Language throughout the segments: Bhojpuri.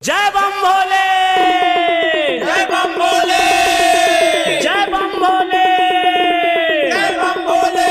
जय बम भोले, जय बम भोले, जय बम भोले, जय बम भोले।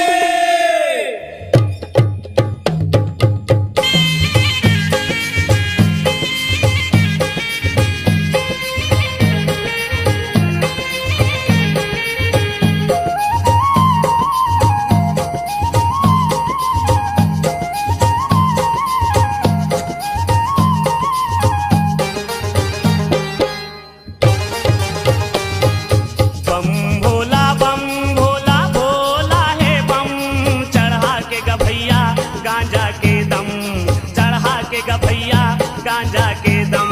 गांजा के दम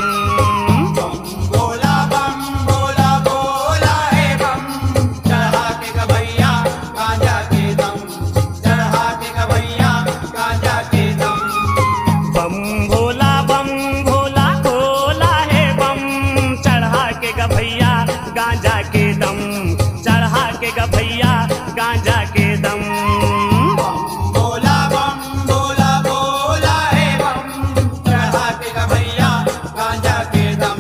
भोला बम भोला भोला है बम, चढ़ा के गभैया गांजा के दम, चढ़ा के गभैया गांजा के दम। बम भोला भोला है बम, चढ़ा के गभैया गांजा के दम, चढ़ा के गभैया गांजा के दम। भोला बम भोला भोला है बम, चढ़ा के गभैया गांजा के दम,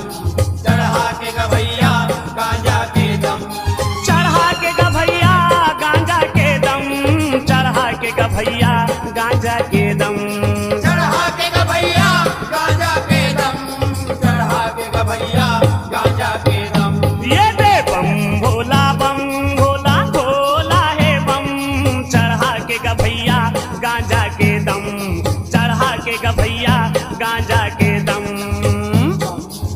चढ़ा के गभैया गांजा के दम। चढ़ा के गभैया गांजा के दम, चढ़ा के गभैया गांजा के दम। चढ़ा के गभैया गांजा के दम, चढ़ा के गभैया गांजा के दम। ये दे बम भोला है बम, चढ़ा के गभैया गांजा के दम, चढ़ा के गभैया गांजा के दम।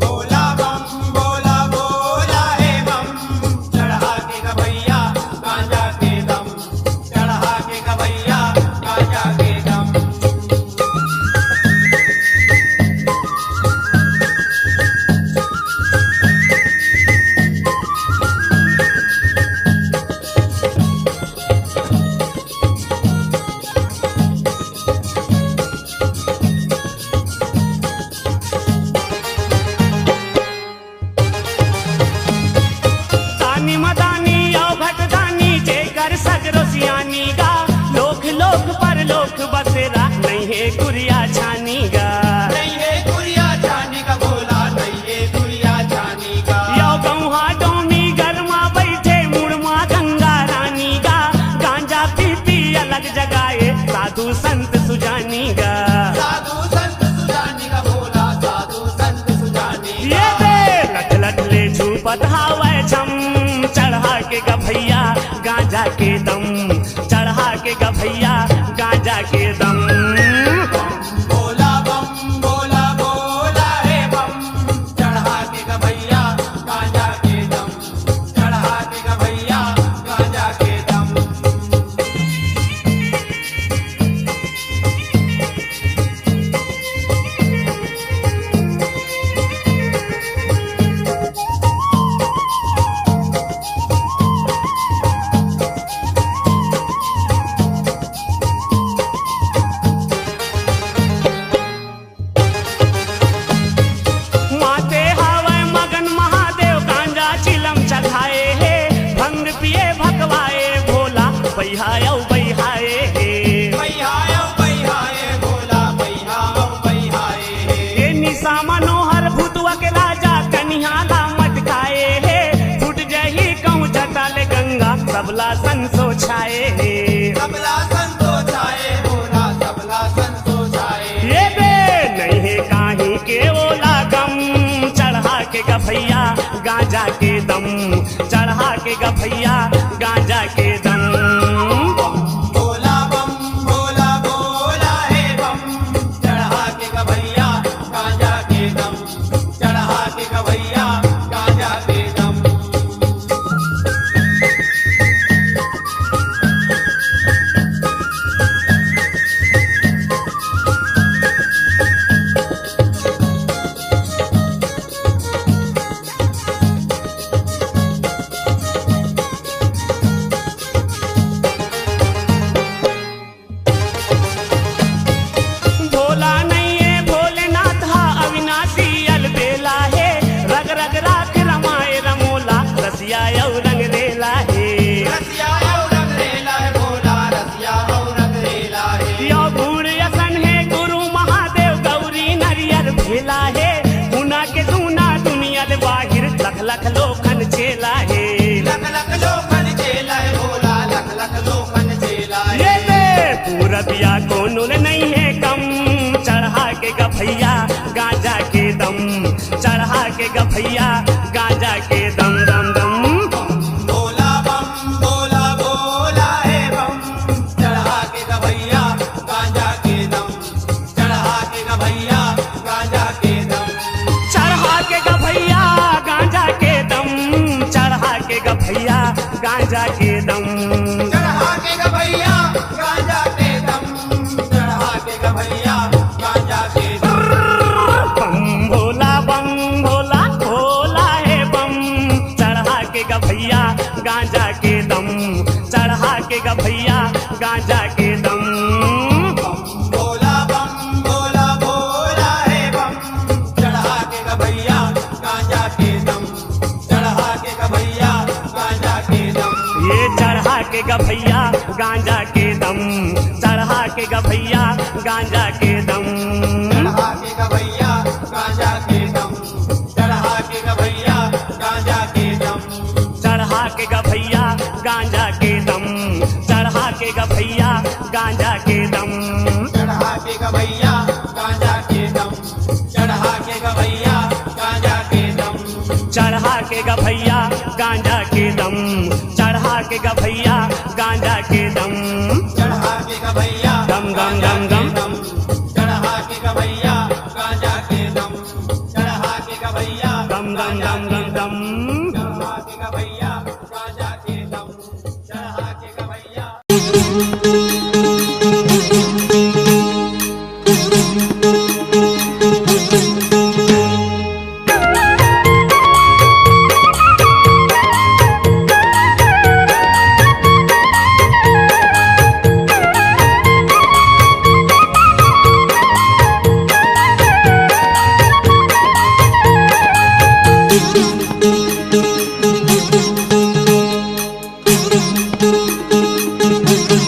भोला बम भोला भोला है बम, चढ़ा के गभैया गांजा के दम, चढ़ा के गभैया गांजा के दम। तानी मदानी औघट दानी जेकर सगरो सियानी गा, लोक लोक पर लोक बसेरा नहीं है गुरिया छानी गा। नहीं है गुड़िया छानी का भोला, नहीं है गुड़िया छानी का। यो गौहा डोमी गरमा बैठे मुड़मा गंगा रानी गा, गांजा पी अलग जगाए साधु संत सुजानी गा। साधु संत सुजानी का भोला, साधु संत सुजानी ये का। दे लट लट ले छुपत हावे छम, चढ़ा के गभैया गांजा के दम, चढ़ा के गभैया गांजा के दम। भोला बम भोला भोला है बम, चढ़ा के गभैया गांजा के दम, चढ़ा के गभैया गांजा के दम। माते हावे मगन महादेव गांजा चिलम चढ़ाए हे, भंग पिए भगवाए भोला बैहायो बैहाए हे। बैहायो बैहाए भोला, बैहाओ बैहाए हे। ये निशा मनोहर भूतवा के राजा कन्हाला मटकाए हे, फुट जही कहूँ जटाले गंगा सबला संसो छाए हे। सबला संतोष आए भोला, सबला संतोष आए। ये बे नहीं है काही के ओला गम, चढ़ा के गभैया गांजा के दम, चढ़ा के गभैया गांजा के दम। भोला बम भोला भोला है बम, चढ़ा के गभैया गांजा के दम, चढ़ा के गभैया गांजा के दम। भोला नहीं है भोलेनाथ हा अविनाशी अलबे दम, चढ़ा के गभैया गांजा के दम दम दम। बोला बम बोला बोला है बम, चढ़ा के गभैया गांजा के दम, चढ़ा के गभैया गांजा के दम, चढ़ा के गभैया गांजा के दम, चढ़ा के गभैया गांजा के दम। चढ़ा के गभैया गांजा के दम, चढ़ा के गभैया गांजा के दम। बम भोला भोला है बम, चढ़ा के गभैया गांजा के दम, चढ़ा के गभैया गांजा के दम। बोला बम बोला बोला है बम, चढ़ा के गभैया गांजा के दम, चढ़ा के गभैया गांजा के दम। ये चढ़ा के गभैया गांजा के दम, चढ़ा के गभैया गांजा के दम। चढ़ा के गभैया गांजा के दम, चढ़ा के गभैया गांजा के दम, चढ़ा के गभैया गांजा के दम, चढ़ा के गभैया गांजा के दम। चढ़ा के गभैया गांजा के दम, चढ़ा के गभैया गांजा के दम, चढ़ा के गभैया गांजा के दम, चढ़ा के गभैया गांजा के दम। चढ़ा के गभैया दम दम दम दम, चढ़ा के गभैया गांजा के दम, चढ़ा के गभैया दम दम दम दम दम। चढ़ा के गभैया गांजा के दम, चढ़ा के गभैया।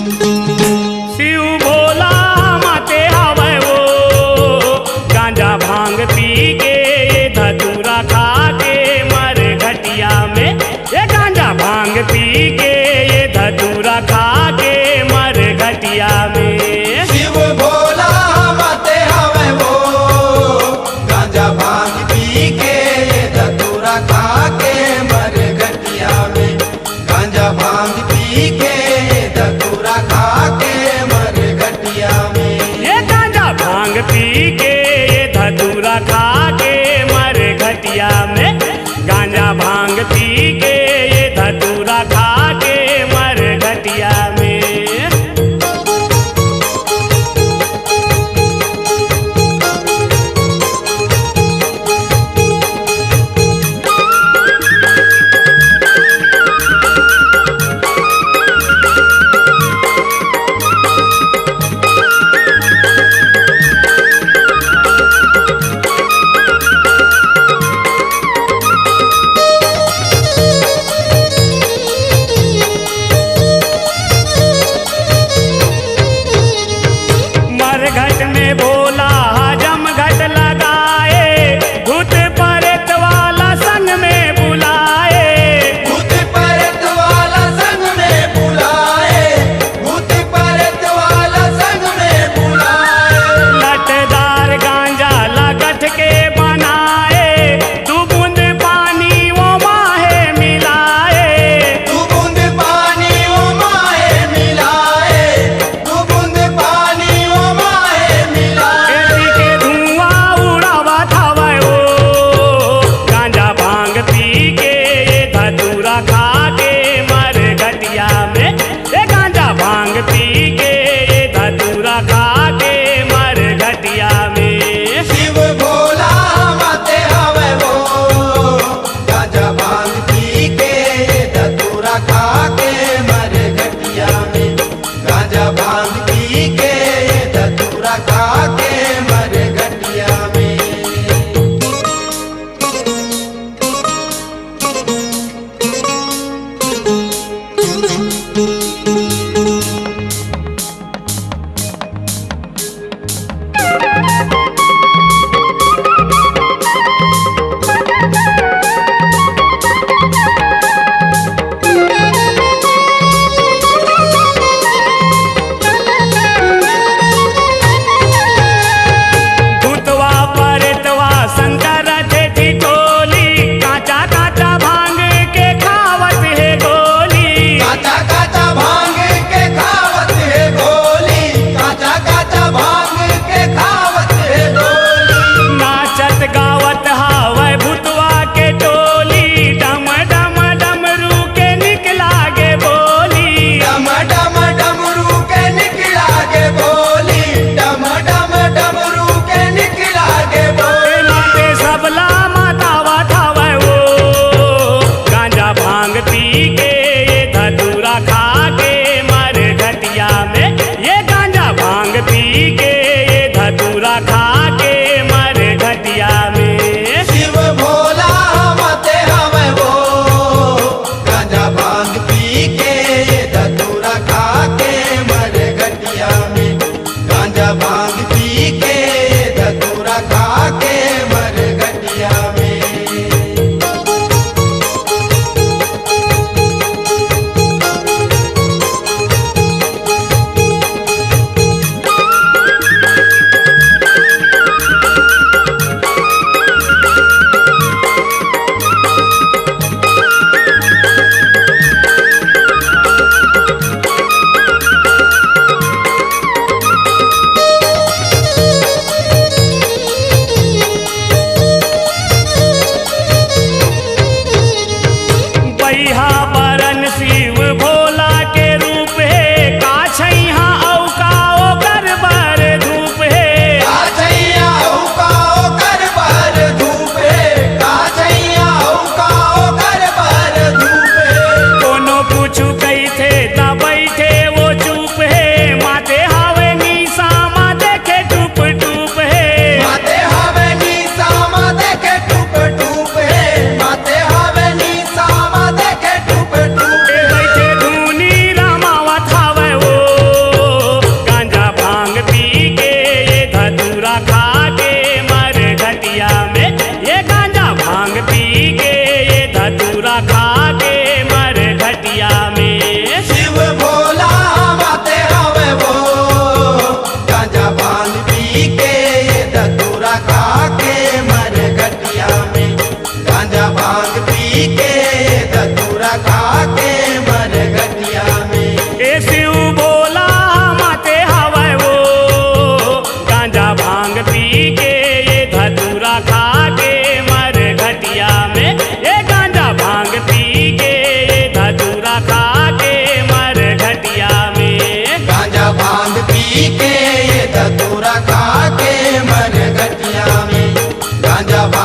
शिव भोला माते आवे वो, गांजा भांग पी के ये धतूरा खा के मर घटिया में। ये गांजा भांग पी के ये धतूरा खा के मर घटिया में। शिव भोला माते हवे वो, गांजा भांग पी के धतूरा खा के मर घटिया में, गांजा भांग पी के धतूरा खा के मर घटिया में। ये गांजा भांग पी के ये धतूरा खा के मर घटिया में। गांजा भांग पी के ये धतूरा खा के मर घटिया में।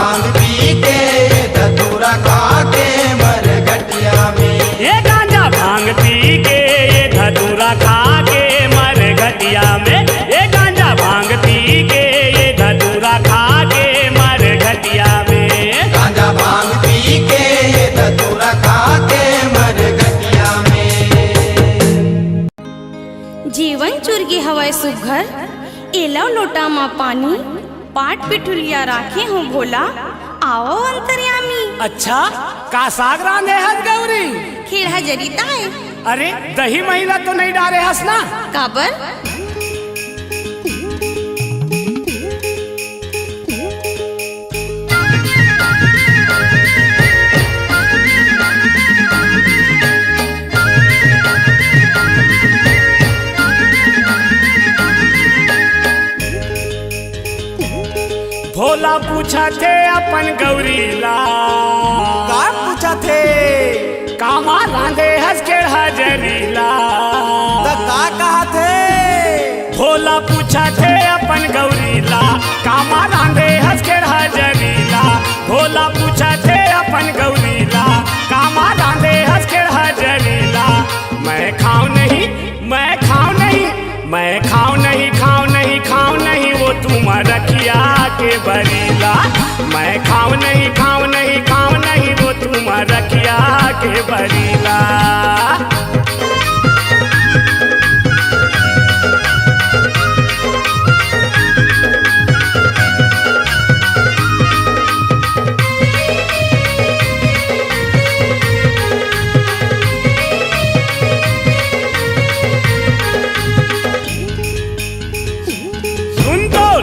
भांग पी के धतूरा खा के मर घटिया में। ये गांजा भांग पी के ये धतूरा खा के मर घटिया में। ये गांजा भांग पी के ये धतूरा खा के मर घटिया में। गांजा भांग पी के धतूरा खा के मर घटिया में। जीवन चुरगी हवाए सुघर एला लोटा मा पानी पाट पिठुलिया राखे हूँ भोला आओ अंतर्यामी। अच्छा का साग रांधे हस गौरी? खेड़ा जरीता है। अरे दही महिला तो नहीं डारे हस ना? काबर? भोला पूछा थे अपन गौरीला, का पूछा थे? कामा रांधे हस के हजरीला। तो का कहा थे? भोला पूछा थे अपन गौरीला, कामा रांधे हस के हजरीला। भोला पूछा थे अपन गौरीला, कामा रांधे हस के हजरीला। मैं खाऊं नहीं, मैं खाऊं नहीं, मैं खाऊं नहीं, खाऊं नहीं, खाऊं नहीं वो तुम रखिया के बरीला। मैं खाऊं नहीं, खाऊं नहीं, खाऊं नहीं वो तुम रखिया के बरीला।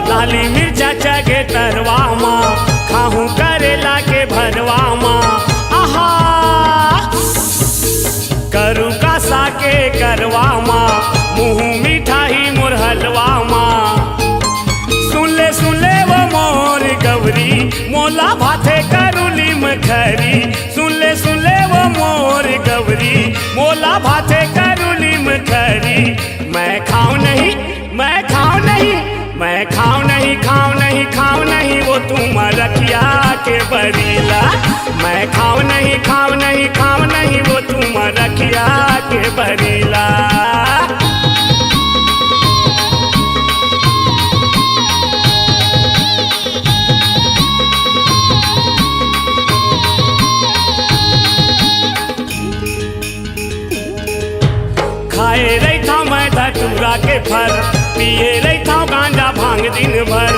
लाली मिर्चा चगे तरवा माँ खाहू करेला के भरवा माँ। आहा करू का साके करवा माँ मुँह मिठाई मोर हलवा माँ। सुन ले वो मोर गौरी मोला भाथे करुली मखरी। सुन ले वो मोर गौरी मोला भाथे करुली मखरी। मैं खाऊं नहीं, मैं खाऊं नहीं, मैं खाऊं नहीं, खाऊं नहीं, खाऊं नहीं वो तुम रखिया के बरीला। मैं खाऊं नहीं, खाऊं नहीं, खाऊं नहीं वो तुम रखिया के बरीला। खाए रही था मैं धतूरा के फल, पिए रही था गांजा भांग दिन भर।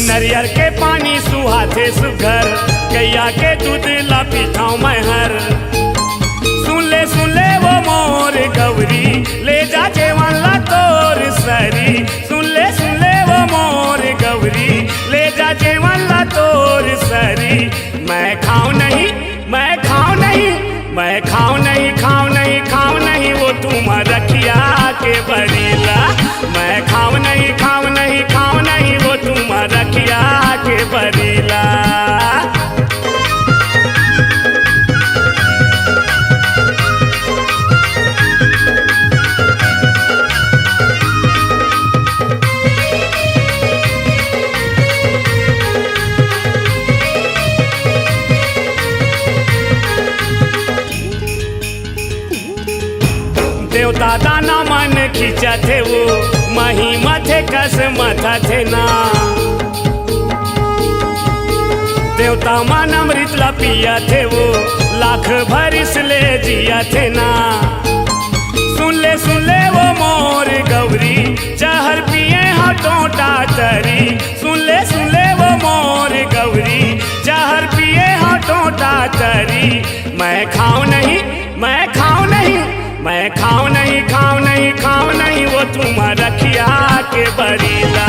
नरियर के पानी सुहाते सुघर, गैया के दूध ला पीता हूँ मैं हर। सुन ले वो मोर गौरी ले जा जेवन ला तोर सरी। सुन ले वो मोर गौरी ले जा जेवन ला तोर सरी। मैं खाऊं नहीं, मैं खाऊं नहीं, मैं खाऊं नहीं, खाऊं नहीं, खाऊं नहीं वो तुम रखिया के बरीला। मैं खाऊं नहीं, खाऊं नहीं, खाऊं नहीं वो तुम रखिया के बरीला। देवता दाना मन खींचा थे वो मही मथे कस मथा थे ना। देवता मन अमृत ला पिया थे वो लाख भरिस ले जिया थे ना। सुन ले वो मोर गौरी जहर पिए हाँ टोटा तरी। सुन ले वो मोर गौरी जहर पिए हाँ टोटा तरी। मैं खाऊं नहीं, मैं खाऊं नहीं, मैं खाऊं नहीं, खाऊं नहीं, खाऊं नहीं वो तुम रखिया के बरीला।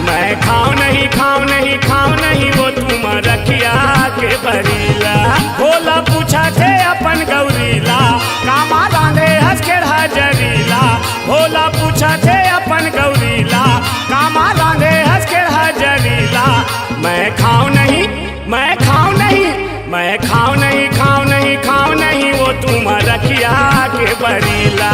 मैं खाऊं नहीं, खाऊं नहीं, खाऊं नहीं वो तुम रखिया के बरीला। भोला पूछा थे अपन गौरीला, कामा रांधे हंस के हजरीला। भोला पूछा थे अपन गौरीला, कामा रांधे हंस के हजरीला। मैं खाऊं नहीं, मैं खाऊं नहीं, मैं खाऊं नहीं, खाऊं नहीं, खाऊं नहीं वो तुम रखिया के बरीला।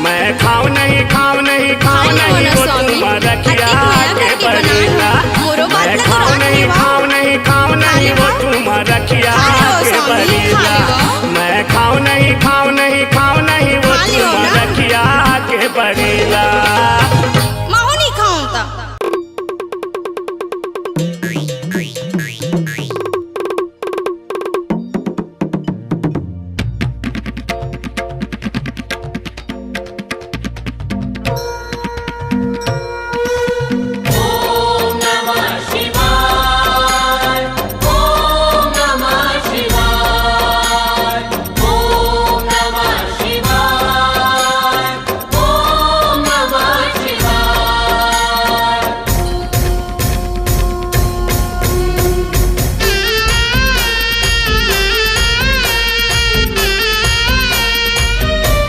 मैं खाऊं नहीं खाऊं नहीं खाऊं खाली नहीं हो वो ना स्वामी, तुम रखिया हट्टी के खोया करके बनेला। बनाना, मोरो बात मैं लगा खाऊं राख नहीं लेवा। खाऊं नहीं खाऊं नहीं वो तुम रखिया खाली हो के स्वामी, बनेला। खाली हो। मैं खाऊं नहीं खाऊं नहीं खाऊं नहीं वो खाली हो तुम ना। रखिया के बनेला। माहो नहीं खाऊं ता।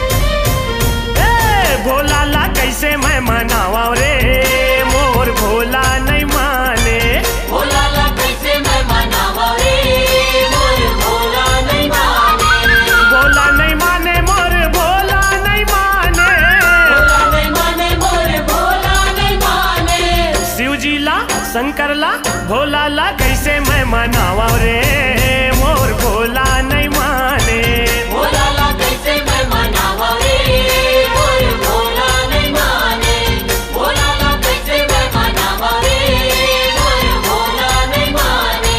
ए, भोला ला कैसे मैं मनावा रे मोर भोला नहीं माने। भोला ला कैसे मैं मनावा रे मोर भोला नहीं माने। भोला नहीं माने मोर भोला नहीं माने। भोला नहीं माने मोर भोला नहीं माने। शिव जी ला शंकर ला भोला ला कैसे मैं मनावा रे मोर भोला नहीं माने। भोला ला कैसे मैं मनावा रे मोर भोला नहीं माने। भोला ला कैसे मैं मनावा रे मोर भोला नहीं माने।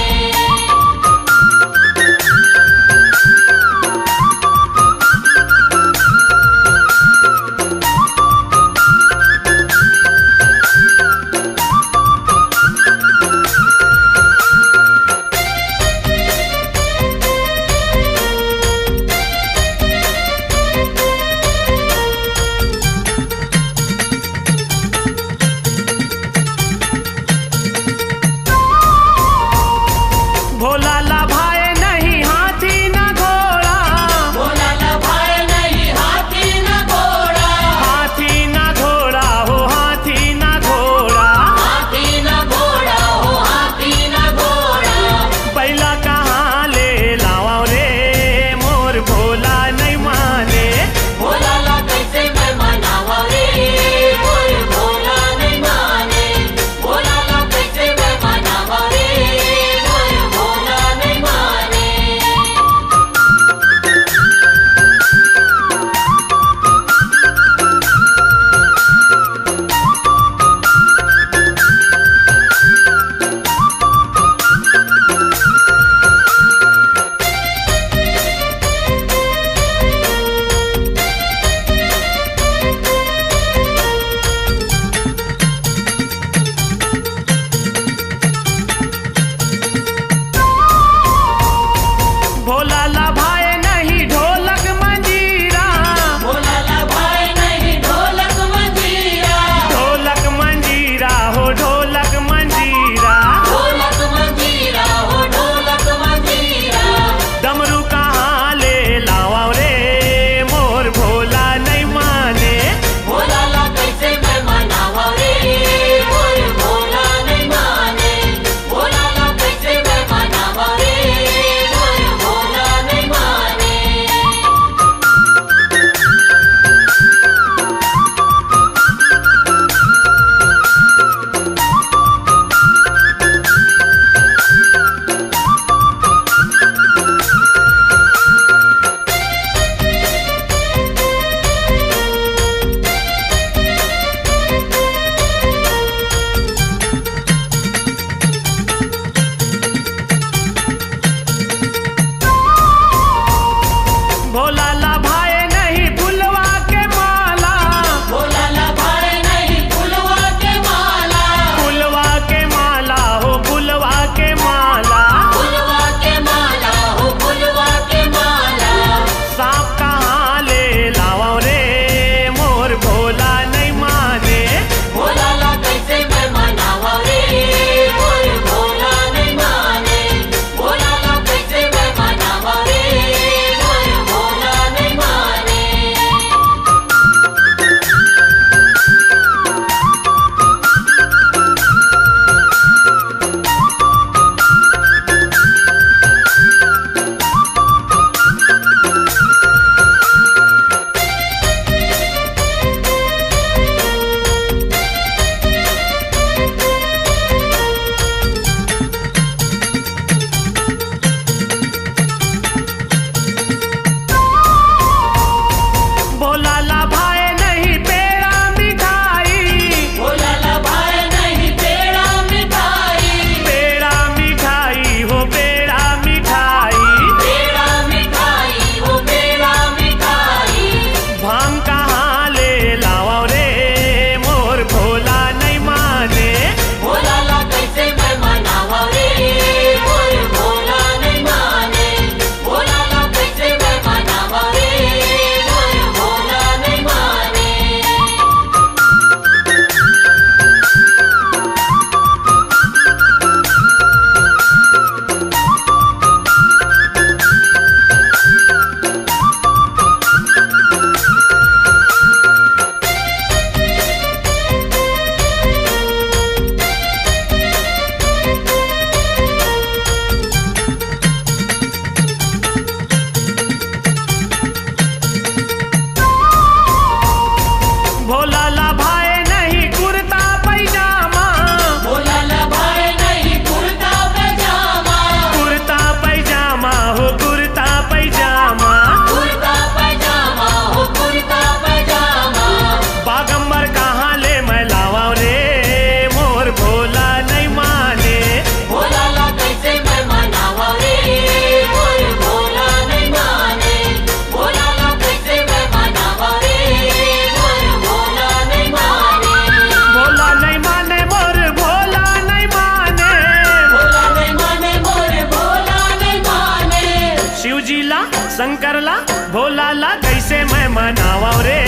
शंकरला भोलाला कैसे मैं मनावा रे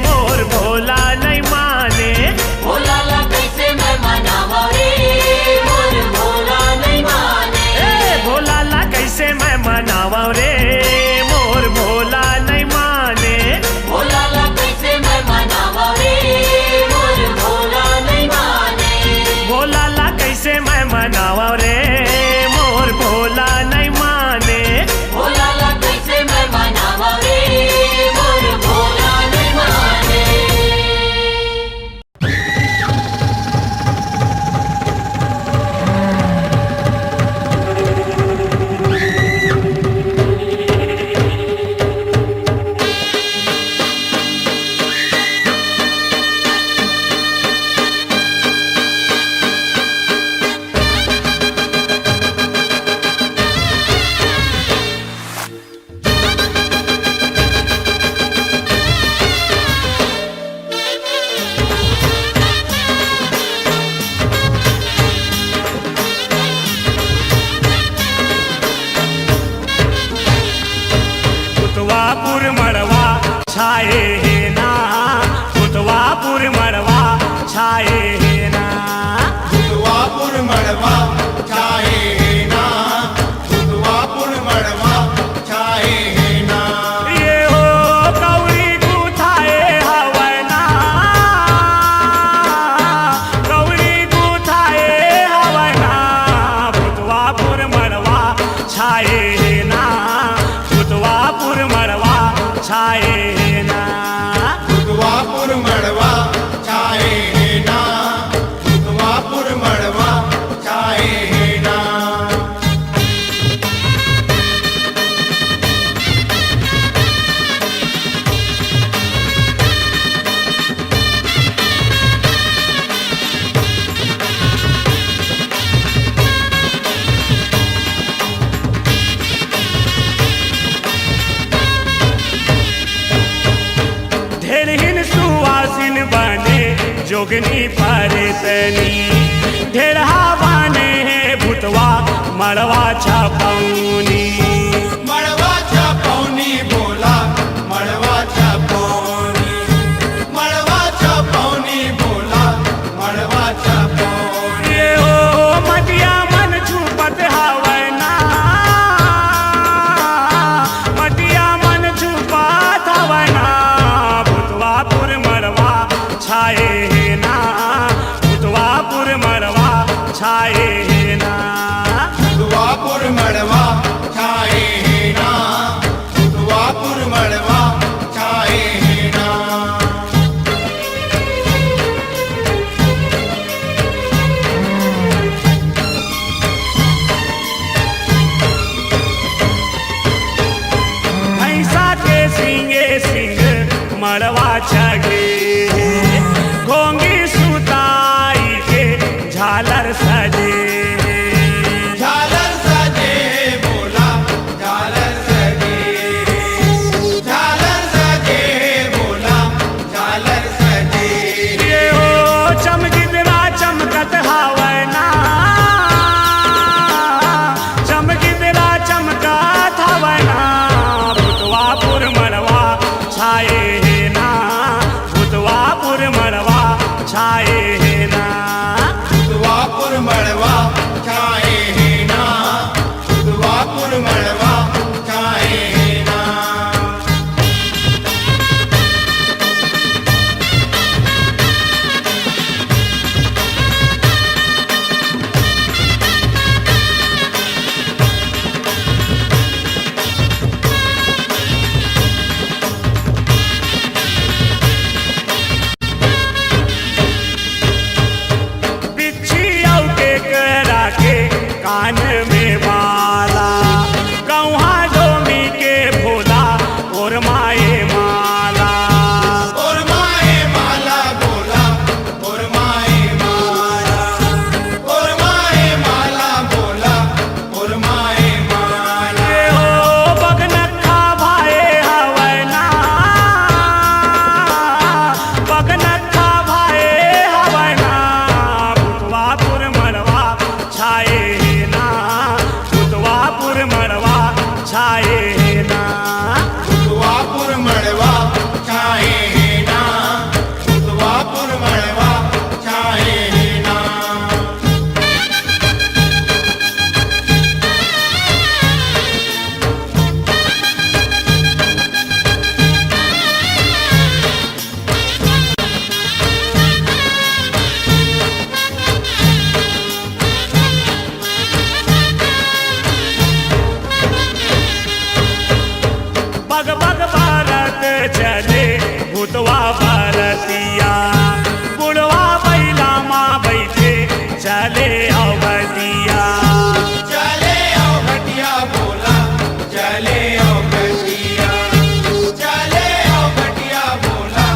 मोर भोला नहीं माने। भोलाला कैसे मैं मनावा रे मोर भोला नहीं माने। भोलाला कैसे मैं मनावा रे मोर भोला नहीं माने। भोलाला कैसे मैं मनावा रे मोर भोला नहीं माने। भोलाला कैसे मैं मनावा रे मोर भोला नहीं माने। भोलाला कैसे मैं मनावा रे मोर भोला नहीं माने। कुतवापुर मड़वा छाए है ना, कुतवापुर मड़वा छाए है ना। खुदवापुर मड़वा छाए है ना, खुदवापुर मड़वा छाए है ना। ये हो कौड़ी गुथाए हवना, कौड़ी गुथाए हवना। कुतवापुर मड़वा छाए है ना, कुतवापुर मड़वा छाए है ना। खुदवापुर मड़वा छाए है ना, खुदवापुर मड़वा छाए है ना। ढेरहिन सुवासिन बने जोगनी परतनी। ढेरहा बने भूतवा मड़वा छपौनी। मड़वा छपौनी बोला, मड़वा छपौनी, मड़वा छपौनी बोला, मड़वा छपौनी। ये हो मटिया मन छुपत हवना, मटिया मन छुपत हवना। भूतवापुर मड़वा छाए है ना, भूतवापुर मड़वा छाए है ना। खुदवापुर मड़वा छाए है ना, खुदवापुर मड़वा छाए है ना। भैंसा के सिंगे सिंग मड़वा चढ़े, घोंगी सुताई के झालर सजे। झालर सजे बोला, झालर सजे, झालर सजे बोला, झालर सजे। ये हो चमगिदरा चमकत हवना, चमगिदरा चमकत हवना। भूतवापुर मड़वा छाए है ना, भूतवापुर मड़वा छाए है ना। खुदवापुर मड़वा छाए है ना, खुदवापुर मड़वा छाए है ना। बिच्छी औके करा के कान में माला, कौहा डोमी के भोला और माए माला। और माए माला बोला, और माए माला, और माए माला बोला, और माए माला। ये हो बगनखा भाए हवना, बगनखा भाए हवना। भूतवापुर मड़वा छाए है ना, भूतवापुर मड़वा छाए है ना। उतवापुर मड़वा चाहे है ना, उतवापुर मड़वा चाहे है ना। बग बग भारत चले भूतवा भारतिया, बुढ़वा बैला माँ बैठे चले अवधिया। चले आओ घटिया बोला, चले आओ घटिया, चले आओ घटिया बोला,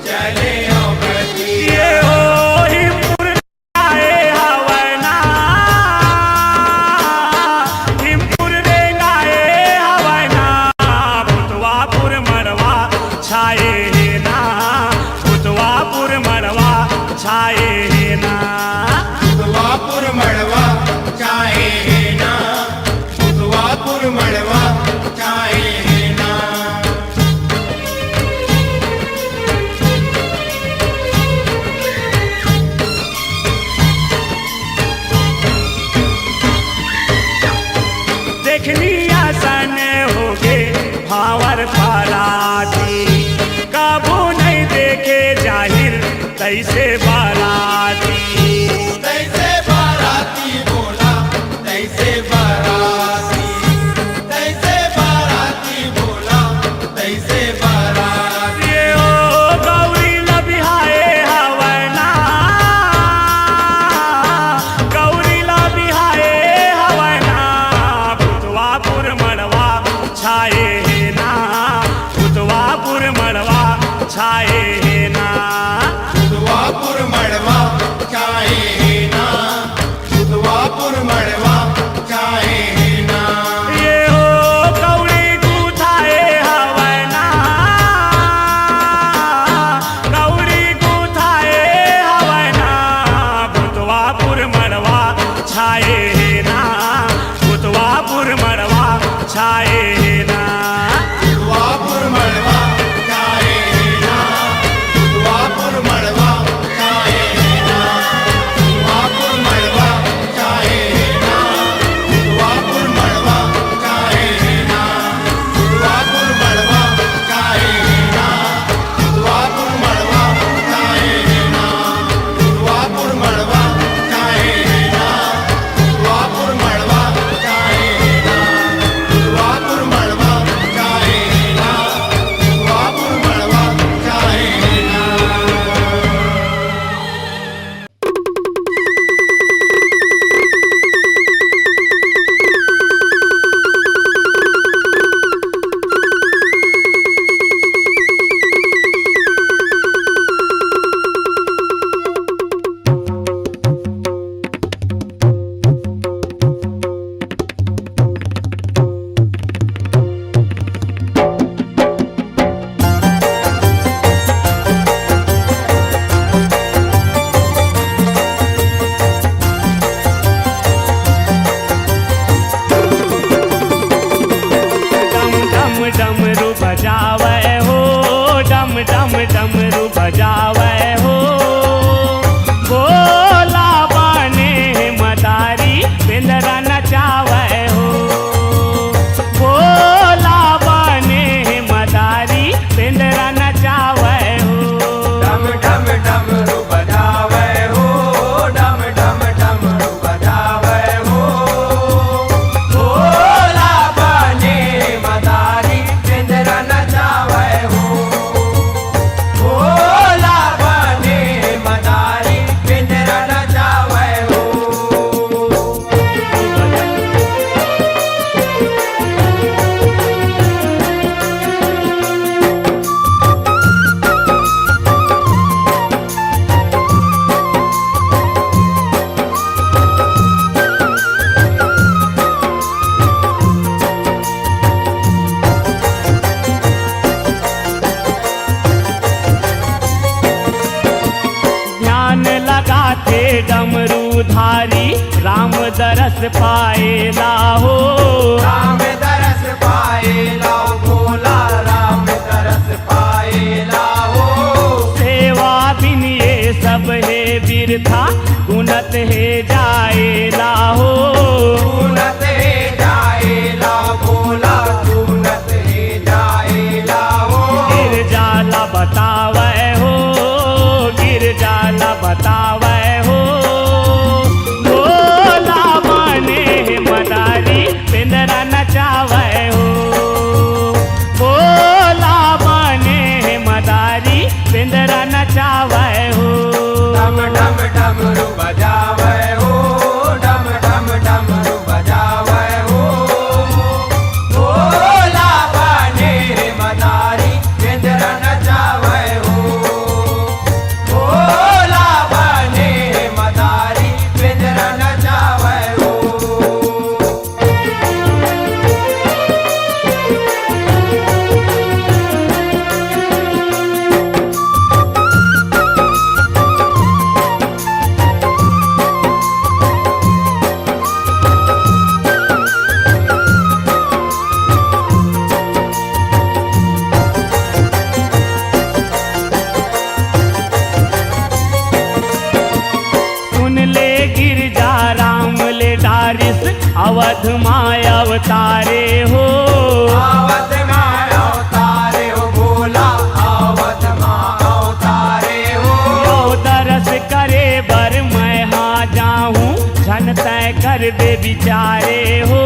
चले आओ घटिया। ये हो हिमपुर आए हवना, हिमपुर रे गाए हवना, भूतवापुर मड़वा छाए है ना, भूतवापुर मड़वा छाए है ना। उतवापुर मड़वा चाहे है ना, उतवापुर मड़वा चाहे है ना। देखनी आसन होगे भावर पराती, कबू नहीं देखे जाहिर तैसे बाराती। तैसे बाराती बोला, तैसे बाराती, तैसे बाराती बोला, तैसे बाराती। ये ओ गौरी न बिहाए हवना, गौरी न बिहाए हवना, भूतवापुर मड़वा छाए है ना, भूतवापुर मड़वा छाए है ना। उतवापुर मड़वा चाहे है ना, उतवापुर मड़वा चाहे है ना। ये हो गौरी गुथाए हवना, गौरी गुथाए हवना, भूतवापुर मड़वा छाए है ना, भूतवापुर मड़वा छाए है ना। उतवापुर मड़वा चाहे है ना, उतवापुर मड़वा चाहे है ना, उतवापुर मड़वा चाहे है ना, उतवापुर मड़वा चाहे है ना, उतवापुर मड़वा चाहे है ना, उतवापुर मड़वा चाहे है ना, उतवापुर मड़वा चाहे है ना, उतवापुर मड़वा चाहे है ना, उतवापुर मड़वा चाहे है ना, उतवापुर मड़वा चाहे है ना। डम डम डमरू बजावे हो, डम डम डमरू बजावे हो, भोला बने मदारी पिंजरा नचावे हो, भोला बने मदारी पिंजरा नचावे हो। डम डम डमरू बजावे हो, डम डम डमरू बजावे हो, भोला बने मदारी पिंजरा नचावे हो, भोला बने मदारी पिंजरा नचावे हो। ध्यान लगाते डमरू धारी, राम दरस पाए लाहो, राम दरस पाएला भोला राम तरस पाएला हो सेवा बिन ये सब है बिरथा गुनत है जाएला हो सुनत है जाएला भोला सुनत है जाएला हो गिर जाला बतावे हो गिर जाला बतावे हो भोला बने मदारी पिंदरा नचावे हो भोला बने मदारी पिंदरा नचावे हो डम डम डमरू बजावे हो डम डम डमरू बजावे हो भोला बने मदारी पिंजरा नचावे हो भोला बने मदारी पिंजरा नचावे हो सुन ले गिरजा राम ले डारिस अवध माय अवतारे हो आवत माँ अवतारे हो भोला आवत माँ अवतारे हो यो दरस करे बर मैं हाँ जाऊं झन तय कर दे बिचारे हो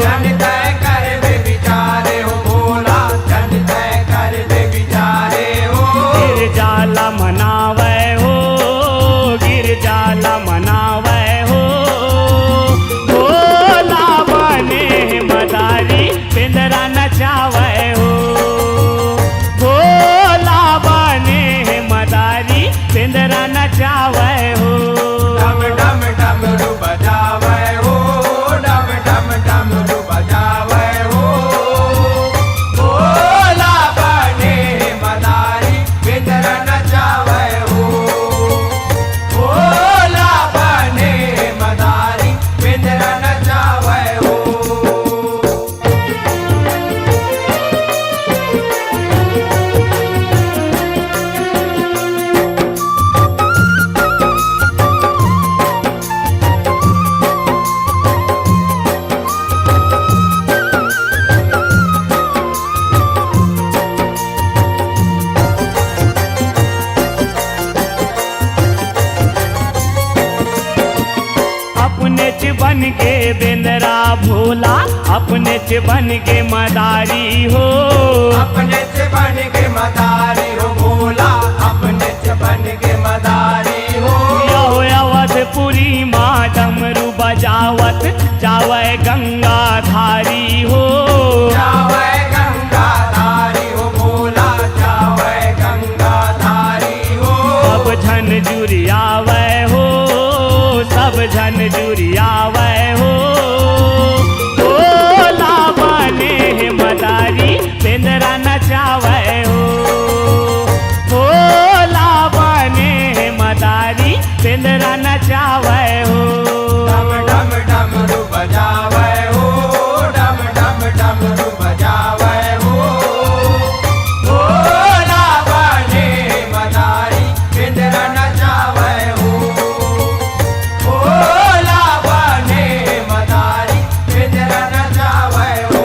जन तय कर दे बिचारे हो भोला जन तय कर दे बिचारे हो गिर जाला मनावे हो गिर जाला मनावे हो भोला बने मदारी पिंदरा नचावे हो भोला बने मदारी पिंदरा नचावे हो डम डम डमरू बजावे हो डम डम डमरू बजावे हो भोला बने मदारी पिंजरा नचावे हो भोला बने मदारी पिंजरा नचावे हो अपने च बन के बेंदरा भोला अपने च बन के मदारी हो अपने से बन के मदारी हो भोला अपने से बन के मदारी हो यो अवधपुरी माँ डमरू बजावत जावे गंगा धारी हो जावे गंगा धारी हो भोला जावे गंगा धारी हो सब झन जुरियावे हो सब झन जुरियावे हो भोला बने मदारी पिंदरा नचावे हो भोला बने मदारी पिंदरा नचावे हो डम डम डमरू बजावे हो डम डम डमरू बजावे हो भोला बने मदारी पिंजरा नचावे हो भोला बने मदारी पिंजरा नचावे हो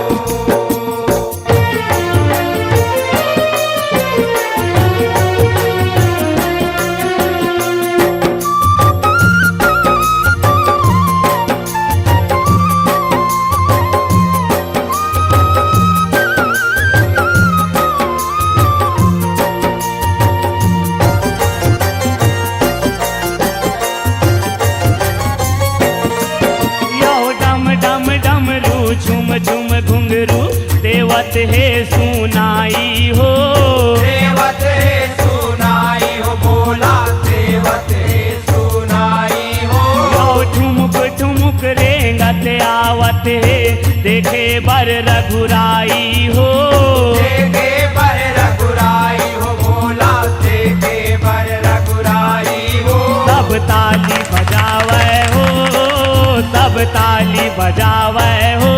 यो डम डम डमरू झुम झुम घुंघरू देवत है सुनाई हो देवत है सुनाई हो भोला देवत है सुनाई हो यो ठुमुक ठुमुक रेंगत आवत है देखे बर रघुराई हो देखे बर रघुराई हो भोला देखे बर रघुराई हो सब ताली बजावे हो सब ताली बजावे हो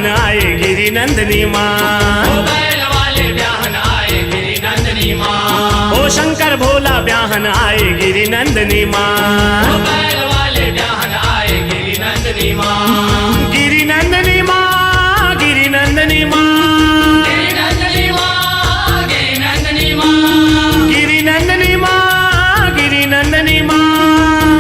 ब्याहन आए गिरी नंदनी माँ। ओ बैल वाले ब्याहन आए गिरी नंदनी माँ। ओ शंकर भोला ब्याहन आए गिरी नंदनी माँ। ओ बैल वाले ब्याहन आए गिरी नंदनी माँ। गिरी नंदनी माँ, गिरी नंदनी माँ, गिरी नंदनी माँ, गिरी नंदनी माँ, गिरी नंदनी माँ, गिरी नंदनी माँ।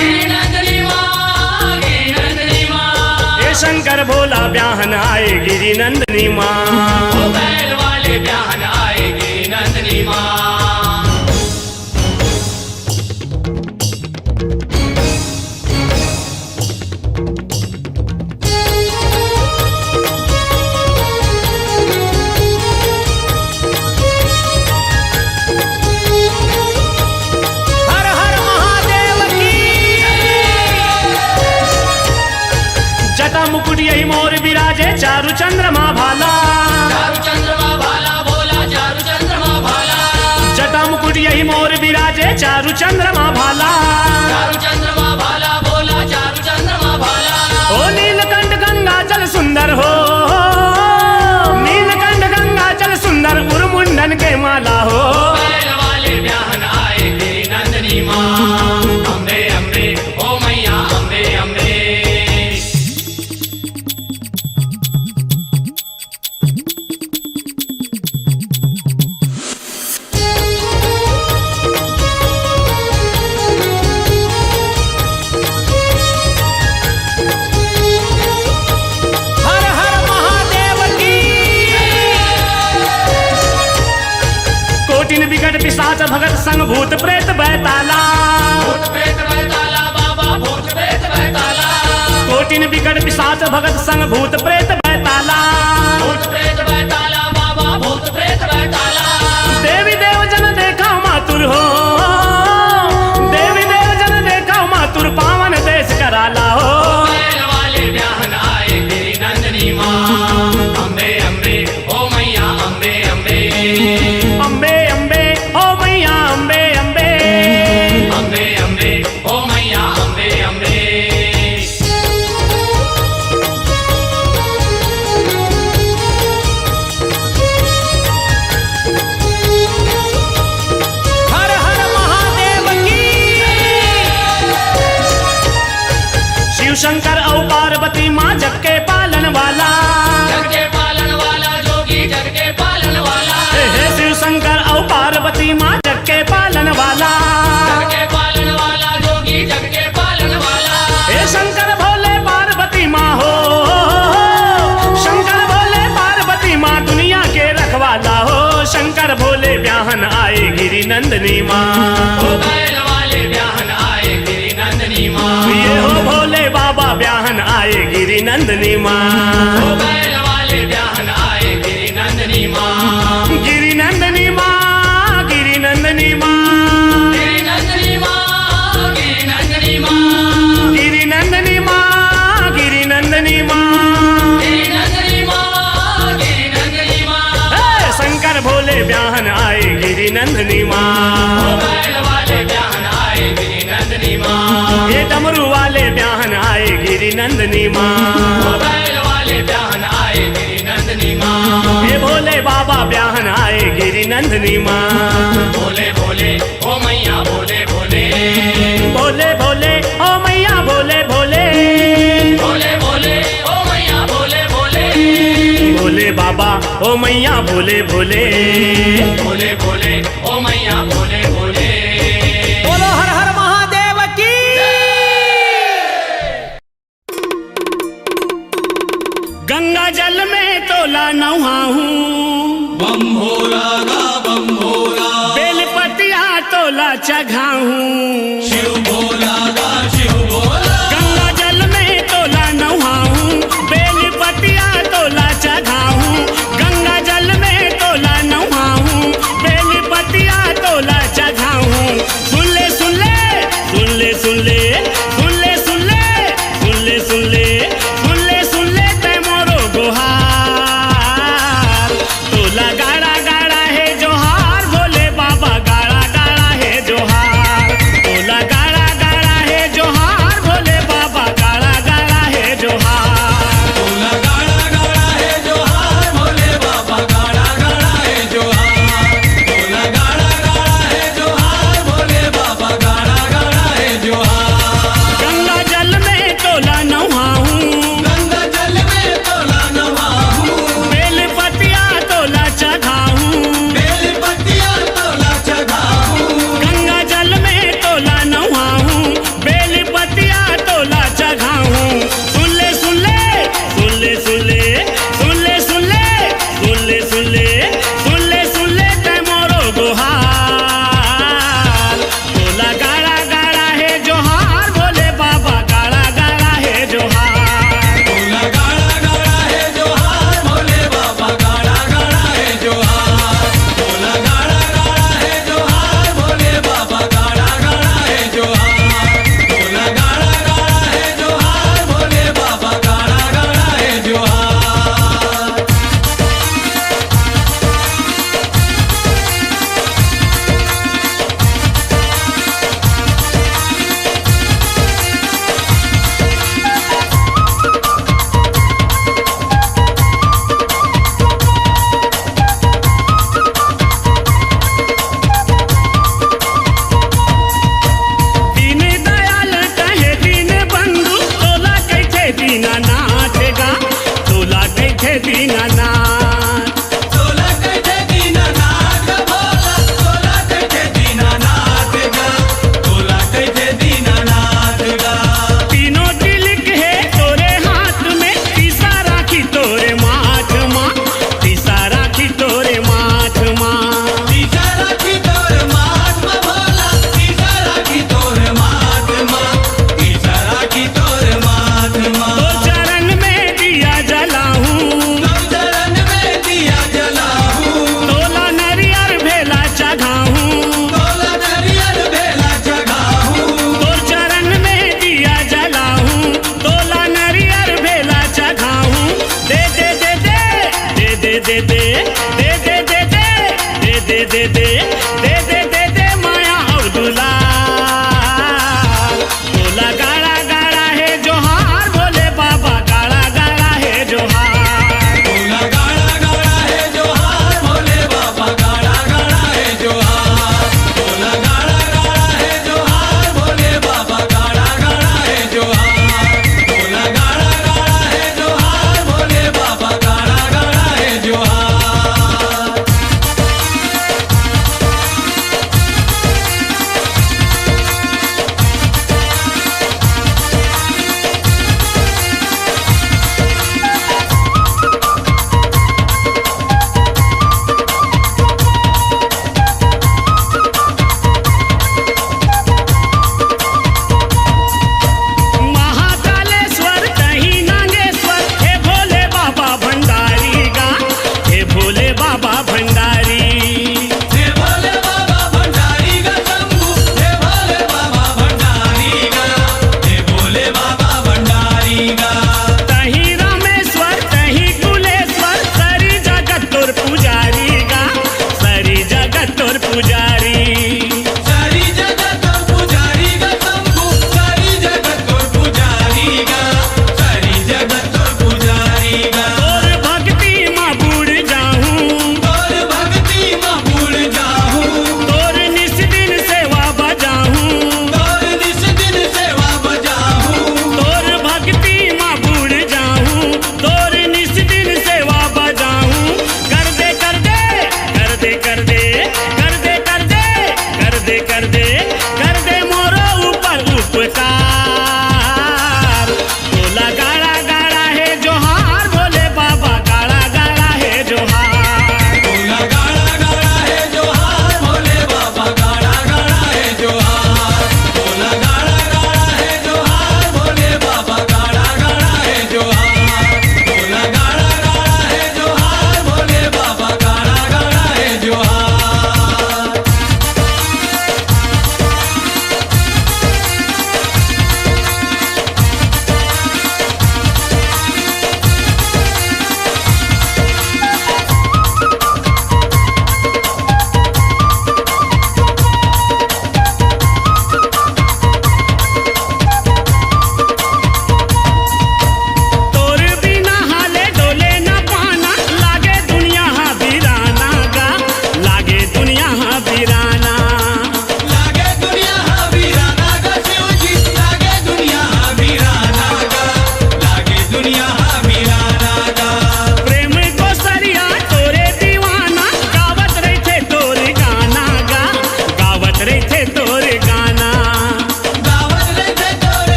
गिरी नंदनी माँ, गिरी नंदनी माँ। ये शंकर भोला ब्याहन आए गिरी नंदनी माँ। ओ बैल वाले ब्याहन आए गिरी नंदनी माँ। हर हर महादेव की। जटा मुकुट यही मोर विराजे चारु चंद्रमा भाला। चारु चंद्रमा भाला भोला, चारु चंद्रमा भाला। जटा मुकुट यही मोर विराजे चारु चंद्रमा भाला। चारु चंद्रमा भाला भोला, चारु चंद्रमा भाला। ओ नीलकंठ गंगा जल सुंदर हो, नीलकंठ गंगा जल सुंदर उर्मुंडन के माला हो। बैल वाले ब्याहन आए गिरी नंदनी माँ। अम्बे अम्बे ओ मैया अम्बे अम्बे। हर हर महादेव की। कोटिन विकट पिशाच भगत संग भूत प्रेत बैताला। भूत प्रेत बैताला बाबा, भूत प्रेत बैताला। कोटिन विकट पिशाच भगत संग भूत प्रेत बैताला। भूत प्रेत बैताला बाबा, भूत प्रेत बैताला। देवी देव जन देखा मातुर हो, देवी देव जन देखा मातुर पावन देश कराला हो। बैल वाले ब्याहन आए गिरी नंदनी माँ। अम्बे अम्बे ओ मैया अम्बे अम्बे। अम्बे अम्बे ओ मैया अम्बे अम्बे। अम्बे अम्बे ओ मैया अम्बे अम्बे। हर हर महादेव की। शिव शंकर और पार्वती माँ जग के पालन वाला। जग के पालन वाला जोगी, जग के पालन वाला। हे शिव शंकर और पार्वती माँ जग के पालन वाला। जग के पालन वाला जोगी, जग के पालन वाला। हे शंकर भोले पार्वती माँ हो, शंकर भोले पार्वती माँ दुनिया के रखवाला हो। शंकर भोले ब्याहन आए गिरी नंदनी माँ। ओ बैल वाले ब्याहन आए गिरी नंदनी माँ। ये हो भोले बाबा ब्याहन आए गिरी नंदनी माँ। ओ बैल वाले ब्याहन आए गिरी नंदनी माँ। गिरी नंदनी माँ, गिरी नंदनी माँ, गिरी नंदनी माँ, गिरी नंदनी माँ। गिरी नंदनी माँ, गिरी नंदनी माँ। गिरी नंदनी माँ, गिरी नंदनी माँ। हे शंकर भोले ब्याहन आए गिरी नंदनी माँ। ओ बैल वाले ब्याहन आए गिरी नंदनी माँ। ये डमरू वाले ब्याहन आए गिरी नंदनी माँ। ओ बैल वाले ब्याहन आए गिरी नंदनी माँ। ये भोले बाबा ब्याहन आए गिरी नंदनी माँ। भोले भोले ओ मैया भोले भोले। भोले भोले ओ मैया भोले भोले। भोले भोले ओ मैया भोले भोले। भोले बाबा ओ मैया भोले भोले। भोले भोले ओ मैया भोले भोले। बोलो हर हर महादेव की। गंगा जल में तोला नहाऊं, बम भोला गा बम भोला। बेलपतिया तोला चघाऊं। शिव भोला गा शिव भोला।